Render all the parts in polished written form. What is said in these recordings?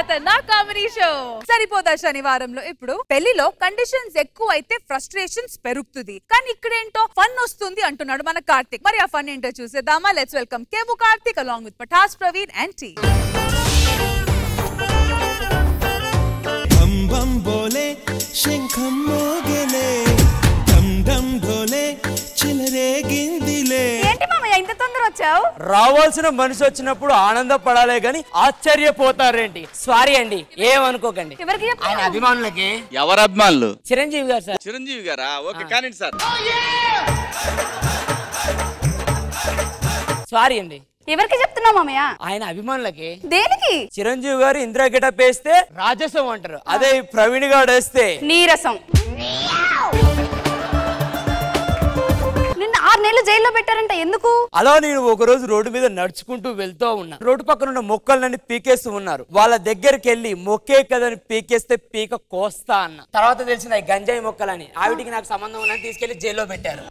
ఖతర్నాక్ comedy show సరిపోదా శనివారంలో ఇప్పుడు పెళ్లిలో conditions ఎక్కువ అయితే ఫ్రస్ట్రేషన్స్ పెరుగుతుంది కానీ ఇక్కడేంటో ఫన్ వస్తుంది అంటున్నాడు మన కార్తిక్ మరి ఆ ఫన్ ఏంటో చూసేద్దామా let's welcome Kevvu Karthik along with Patas Praveen and టీ bam bam bole శంఖం మోగెలే dam dam ఢోలే చిలరేగిందిలే ఏంటి మామయ్య ఇంత తొందర వచ్చావు రావాల్సిన మనిషి వచ్చినప్పుడు ఆనందపడాలే గాని ఆశ్చర్యపోతారేంటి సారీ అండి ఏమనుకోకండి ఎవరికి ఆయన అభిమానులకి ఎవరు అభిమానులు చిరంజీవి గారు సార్ చిరంజీవి గారా ఓకే కానిండి సార్ సారీ అండి ఎవరికి చెప్తున్నావు మామయ్య ఆయన అభిమానులకి దేనికి చిరంజీవి గారు ఇందిరా గెటప్ వేస్తే రాజసం అంటారు అదే ప్రవీణ్ గారు వేస్తే నీరసం నిన్న 6 నెలలు జైల్లో పెట్టారంట ఎందుకు అలా నేను ఒక రోజు రోడ్డు మీద నడుచుకుంటూ వెళ్తూ ఉన్నా రోడ్డు పక్కన ఉన్న మొక్కలన్నీ పీకేస్తూ ఉన్నారు వాళ్ళ దగ్గరికి వెళ్ళి మొక్కే కదని పీకేస్తే పీక కోస్తా అన్న తర్వాత తెలిసింది అవి గంజాయి మొక్కలని ఆవిటికి నాకు సంబంధం ఉందని తీసుకెళ్లి జైల్లో పెట్టారు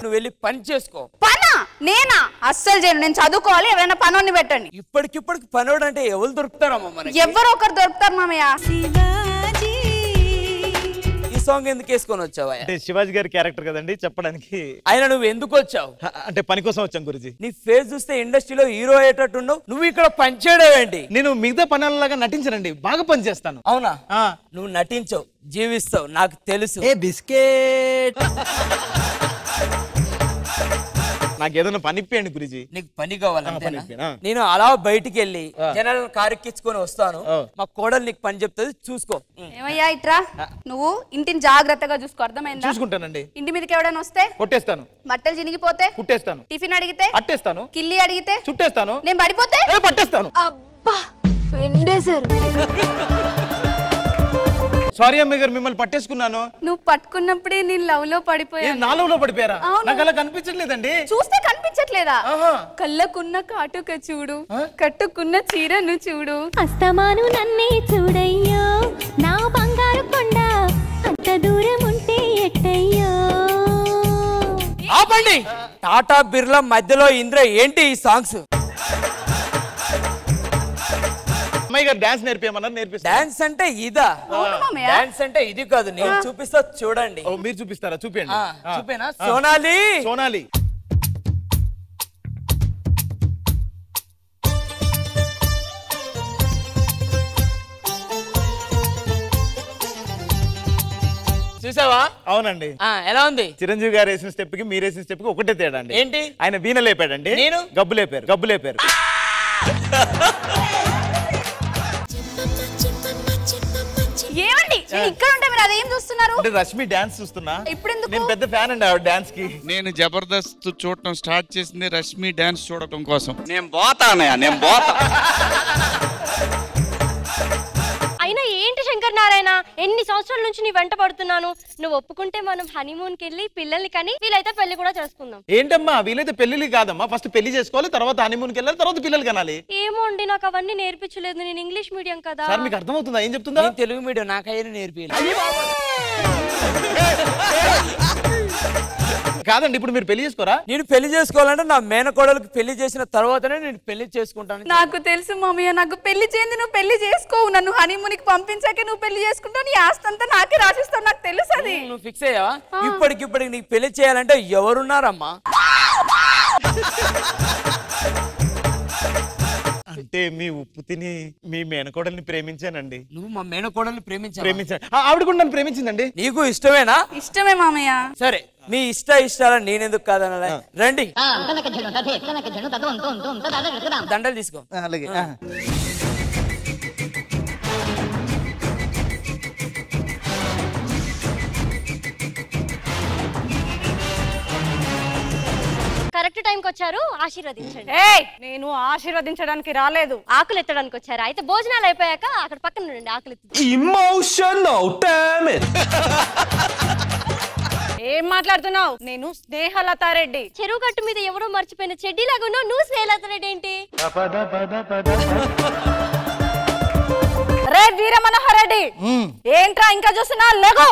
నువ్వు వెళ్ళి పని చేసుకో పనా నేనా అస్సలు చేయను నేను చదువుకోవాలి ఎవరైనా పనోని పెట్టండి ఇప్పటికిప్పటికి పనోడు అంటే ఎవరు దొరుకుతారమ్మా మనకి ఎవరో ఒకరు దొరుకుతారు మామయ్య ఈ సాంగ్ ఎందుకు వేసుకొని వచ్చావా అంటే శివాజీ గారి క్యారెక్టర్ కదండి చెప్పడానికి ఆయన నువ్వు ఎందుకు వచ్చావు అంటే పని కోసం వచ్చాం గురుజీ నీ ఫేస్ చూస్తే ఇండస్ట్రీలో హీరో అయ్యేటట్టుండవు నువ్వు ఇక్కడ పనిచేయడమేంటి నేను మిగతా పనులలాగా నటించనండి బాగా పని చేస్తాను అవునా నువ్వు నటించవు జీవిస్తావు నాకు తెలుసు ఏ బిస్కెట్ నాకు ఏదైనా పని ఇప్పియండి గురుజీ నీకు పని కావాలంటే పని నేను అలా బయటికి వెళ్ళి జనాలను కారెక్కించుకొని వస్తాను మా కోడలు నీకు పని చెప్తుంది చూసుకో ఏమయ్యా ఇట్రా నువ్వు ఇంటిని జాగ్రత్తగా చూసుకో అర్థమైందా చూసుకుంటానండి ఇంటి మీదకి ఎవడైనా వస్తే కొట్టేస్తాను బట్టలు చినిగిపోతే కుట్టేస్తాను టిఫిన్ అడిగితే అట్టేస్తాను కిల్లి అడిగితే చుట్టేస్తాను నేను పడిపోతే పట్టేస్తాను అబ్బా వెండేశారు సారీ అమ్మ గారు మిమ్మల్ని పట్టేసుకున్నాను నువ్వు పట్టుకున్నప్పుడే నేను లవ్ లో పడిపోయాను నా లవ్ లో పడిపోయారా అవును. నాకు అలా కనిపించట్లేదండి చూస్తే కనిపించట్లేదా ఆహా. కళ్ళకున్న కాటుక చూడు కట్టుకున్న చీరను చూడు అస్తమాను నన్నే చూడయ్యో నా బంగారు కొండ అంత దూరం ఉంటే ఎట్టయ్యో ఆపండి టాటా బిర్లా మధ్యలో ఇంద్ర ఏంటి ఈ సాంగ్స్ అమ్మాయి గారు డాన్స్ నేర్పియమన్నారు నేర్పిస్తా డాన్స్ అంటే ఇదా అవును మామయ్య. డాన్స్ అంటే ఇది కాదు నేను చూపిస్తా చూడండి ఓ, మీరు చూపిస్తారా చూపించండి చూపేనా సోనాలి సోనాలి చూసావా అవునండి ఎలా ఉంది చిరంజీవి గారు వేసిన స్టెప్ కి మీరు వేసిన స్టెప్ కి ఒకటే తేడా అండి ఏంటి ఆయన వీణ లేపాడండి నేను గబ్బు లేపారు ఏమండి నేను ఇక్కడ ఉంటే మీరు అదేం చూస్తున్నారు అంటే రష్మి డాన్స్ చూస్తున్నా ఇప్పుడు ఎందుకు? నేను పెద్ద ఫ్యాన్ అండి ఆవిడ డాన్స్ కి నేను జబర్దస్త్ చూడటం స్టార్ట్ చేసింది రష్మి డాన్స్ చూడటం కోసం నేను పోతానయ్యా నేను పోతా అయినా ఏంటి శంకర్ నారాయణ ఎన్ని సంవత్సరాల నుంచి నీ వెంట పడుతున్నాను నువ్వు ఒప్పుకుంటే మనం హనీమూన్ కి వెళ్ళి పిల్లల్ని కని వీలైతే పెళ్లి కూడా చేసుకుందాం ఏంటమ్మా వీలైతే పెళ్లి కాదమ్మా ఫస్ట్ పెళ్లి చేసుకోవాలి తర్వాత హనీమూన్ కి వెళ్ళాలి తర్వాత పిల్లలు కనాలి ఏమో అండి నాకు అవన్నీ నేర్పించలేదు నేను ఇంగ్లీష్ మీడియం కదా సార్ మీకు అర్థమవుతుందా ఏం చెప్తుందా నేను తెలుగు మీడియం నాకైనా నేర్పియాలి కాదండి ఇప్పుడు మీరు పెళ్లి చేసుకోరా నేను పెళ్లి చేసుకోవాలంటే నా మేనకోడలకు పెళ్లి చేసిన తర్వాతనే నేను పెళ్లి చేసుకుంటాను నాకు తెలుసు మామయ్య నాకు పెళ్లి చేయండి నువ్వు పెళ్లి చేసుకోవు నన్ను హనీమూన్కి పంపించాకే నువ్వు పెళ్లి చేసుకుంటావు నీ ఆస్తి అంతా నాకే రాసిస్తావు నాకు తెలుసు అది నువ్వు ఫిక్స్ అయ్యావా ఇప్పటికిప్పటికి నీకు పెళ్లి చేయాలంటే ఎవరున్నారమ్మా అంటే మీ ఉప్పు తిని మీ మేనకోడల్ని ప్రేమించానండి నువ్వు మా మేనకోడల్ని ప్రేమించాను ఆవిడ కూడా నన్ను ప్రేమించిందండి నీకు ఇష్టమేనా ఇష్టమే మామయ్య సరే మీ ఇష్టాలను నేనెందుకు కాదనలే రండి దండలు తీసుకో అలాగే కరెక్ట్ టైంకి వచ్చారు ఆశీర్వదించండి నేను ఆశీర్వదించడానికి రాలేదు ఆకులు ఎత్తడానికి వచ్చారు అయితే భోజనాలు అయిపోయాక అక్కడ పక్కన ఉండండి ఆకులు ఎత్తి emotional damn it ఏం మాట్లాడుతున్నావు నేను స్నేహలతారెడ్డి చెరువు గట్టు మీద ఎవరో మర్చిపోయిన చెడ్డీలాగా ఉన్నావు నువ్వు స్నేహలతారెడ్డి ఏంటి రే వీర మనోహర్ రెడ్డి ఏంట్రా ఇంకా చూస్తున్నా లెగో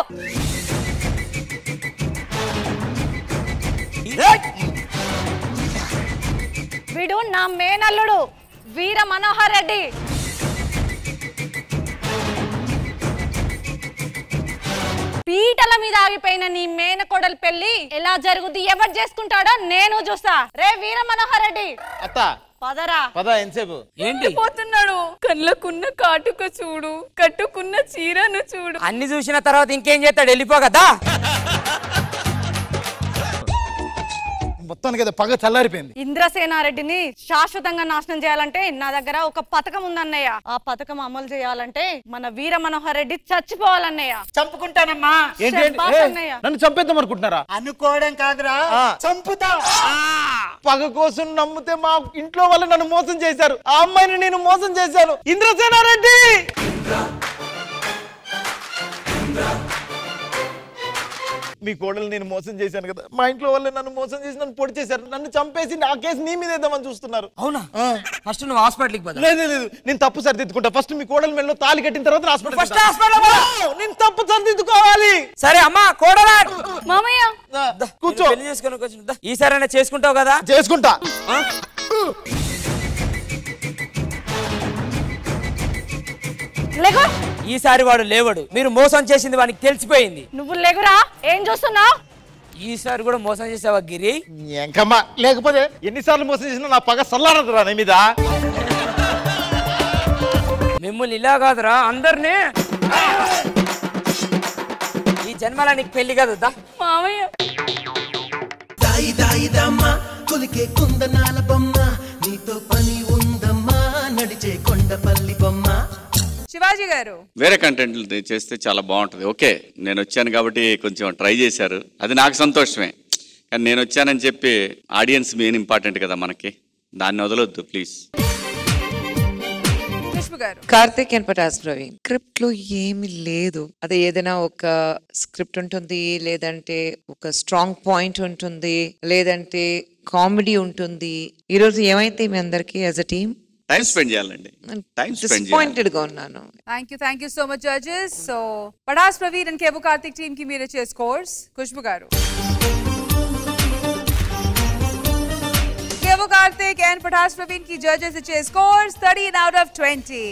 వీడు నా మేనల్లుడు వీర మనోహర్ రెడ్డి. పీటల మీద ఆగిపోయిన నీ మేనకోడల పెళ్లి ఎలా జరుగుద్ది, ఎవరు చేసుకుంటాడో నేను చూస్తా. రే వీర మనోహర్ రెడ్డి అత్త పదరా. పద ఎంతసేపు ఏంటి పోతున్నాడు. కళ్ళకున్న కాటుక చూడు, కట్టుకున్న చీరను చూడు. అన్ని చూసిన తర్వాత ఇంకేం చేస్తాడు, వెళ్ళిపోగదా. మొత్తానికి పగ చల్లారిపోయింది. ఇంద్రసేనారెడ్డిని శాశ్వతంగా నాశనం చేయాలంటే నా దగ్గర ఒక పథకం ఉందన్నయ్య. ఆ పథకం అమలు చేయాలంటే మన వీర మనోహర్ రెడ్డి చచ్చిపోవాలన్నయ్య. చంపుకుంటానమ్మా. నన్ను చంపేద్దాం అనుకుంటున్నారా? అనుకోవడం కాదురా, చంపుతా. పగ కోసం నమ్మితే మా ఇంట్లో వాళ్ళు నన్ను మోసం చేశారు. ఆ అమ్మాయిని నేను మోసం చేశాను. ఇంద్రసేనారెడ్డి మీ కోడలు నేను మోసం చేశాను కదా, మా ఇంట్లో వాళ్ళు నన్ను మోసం చేసి నన్ను పొడి చేశారు. నన్ను చంపేసి ఆ కేసు నీ మీద వేద్దామని చూస్తున్నారు. అవునా? ఫస్ట్ నువ్వు హాస్పిటల్కి పోదా. లేదు లేదు, నేను తప్పు సరిదిద్దుకుంటా. ఫస్ట్ మీ కోడలు మెడలో తాళి కట్టిన తర్వాత హాస్పిటల్. ఫస్ట్ హాస్పిటల్ నేను తప్పు సరిదిద్దుకోవాలి. సరే అమ్మా కోడలా మామయ్య కూర్చో. పెళ్లి చేసుకుని ఈసారైనా చేసుకుంటావు కదా? చేసుకుంటా. లేగు. ఈసారి వాడు లేవడు. మీరు మోసం చేసింది వానికి తెలిసిపోయింది. నువ్వు లేగురా, ఏం చూస్తున్నావు? ఈసారి కూడా మోసం చేసావా గిరి? ఎంకమ్మా, లేకపోతే ఎన్నిసార్లు మోసం చేసినా నా పగ సల్లారదురా నీ మీద. మిమ్మల్ని ఇలా కాదురా అందరినీ. ఈ జన్మల నీకు పెళ్లి కదా మామయ్య. దాయి దాయి దమ్మా కొలికే కుందనాల బొమ్మ, నీతో పని ఉందమ్మా నడిచే కొండపల్లి బొమ్మ. శివాజీ గారు వేరే కంటెంట్ చేస్తే చాలా బాగుంటుంది. ఓకే, నేను వచ్చాను కాబట్టి కొంచెం ట్రై చేశారు, అది నాకు సంతోషమే. కానీ నేను వచ్చానని చెప్పి ఆడియన్స్ మెయిన్ ఇంపార్టెంట్ కదా మనకి, దాన్ని వదలొద్దు please. Karthik and Pataas Praveen script లో ఏమి లేదు. అదే ఏదైనా ఒక స్క్రిప్ట్ ఉంటుంది, లేదంటే ఒక స్ట్రాంగ్ పాయింట్ ఉంటుంది, లేదంటే కామెడీ ఉంటుంది. ఈ రోజు ఏమైతే మీ అందరికి as a team time spend చేయాలండి. టైం స్పెండ్ డిసప్పాయింటెడ్ గా ఉన్నాను. Thank you so much judges. So Patas Praveen and Kevvu Karthik team కి మీరు ఇచ్చే స్కోర్స్. ఖుష్బు గారు. కేవో కార్తిక్ అండ్ పటాస్ ప్రవీణ్ కి జడ్జెస్ ఇచ్చే స్కోర్స్ 13 out of 20.